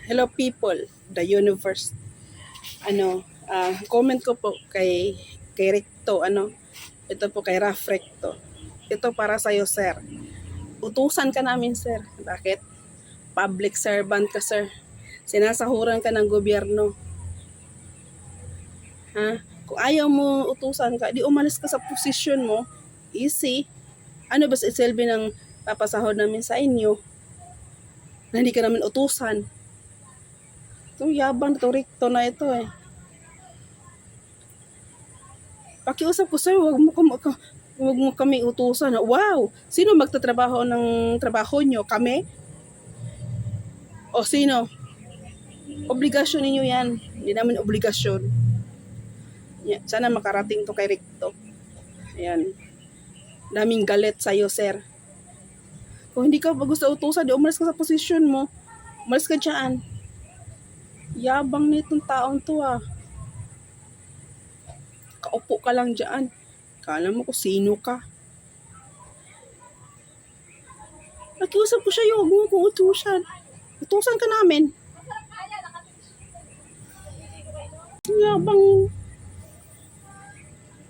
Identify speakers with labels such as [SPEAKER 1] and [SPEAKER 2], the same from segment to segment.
[SPEAKER 1] Hello people, the universe. Comment ko po kay Recto, ito po kay Raf Recto. Ito para sa iyo, sir. Utusan ka namin, sir. Bakit? Public servant ka, sir. Sinasahuran ka ng gobyerno. Ha? Kung ayaw mo utusan ka, di umalis ka sa posisyon mo. Easy. Ano ba sa isilbi ng papasahod namin sa inyo na hindi ka namin utusan? Itong yabang na Recto na ito eh. Pakiusap ko, sir, wag mo kami utusan. Wow! Sino magtatrabaho ng trabaho nyo? Kami? O sino? Obligasyon ninyo yan. Hindi namin obligasyon. Yan. Sana makarating to kay Recto. Ayan. Daming galit sa'yo, sir. Kung hindi ka gusto utusan, di umalis ka sa posisyon mo. Umalis ka dyan. Yabang na itong taong to ah. Kaupo ka lang dyan. Kala mo kung sino ka. Nakiusap ko siya, huwag mo kong utusan. Utusan ka namin. Yabang.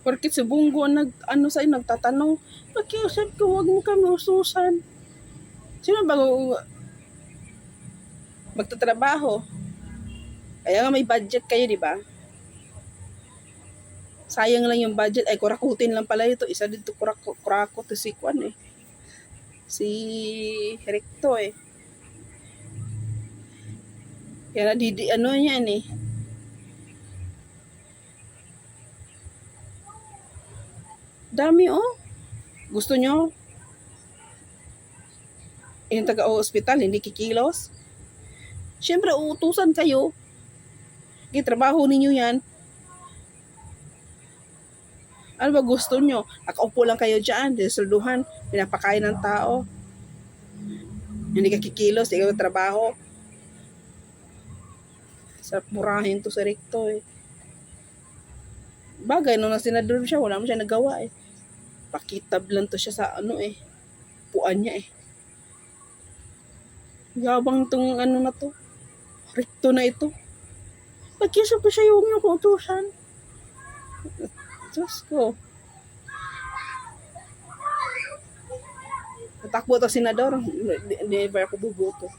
[SPEAKER 1] Porkit si Bungo sa'yo nagtatanong, nakiusap ko, huwag mo kami utusan. Sino ba magtatrabaho? Kaya nga may budget kayo, di ba? Sayang lang yung budget. Ay, kurakutin lang pala ito. Isa dito kurakot si Kwan eh. Si Recto eh. Kaya niyan eh. Dami oh. Gusto nyo? Yung taga-hospital, hindi kikilos? Siyempre, uutusan kayo. Trabaho ninyo yan. Ano ba gusto nyo? Nakaupo lang kayo dyan, disulduhan, pinapakain ng tao. Hindi ka kikilos, hindi ka trabaho. Sa murahin to sa Recto eh. Bagay, nung nasenador siya, wala mo siya nagawa eh. Pakitab lang to siya sa puan niya eh. Yabang tong na to. Recto na ito. Pagkisap ko siya, huwag niyo ko utusan. Diyos ko. Natakbo to senador. Never ako bubuto.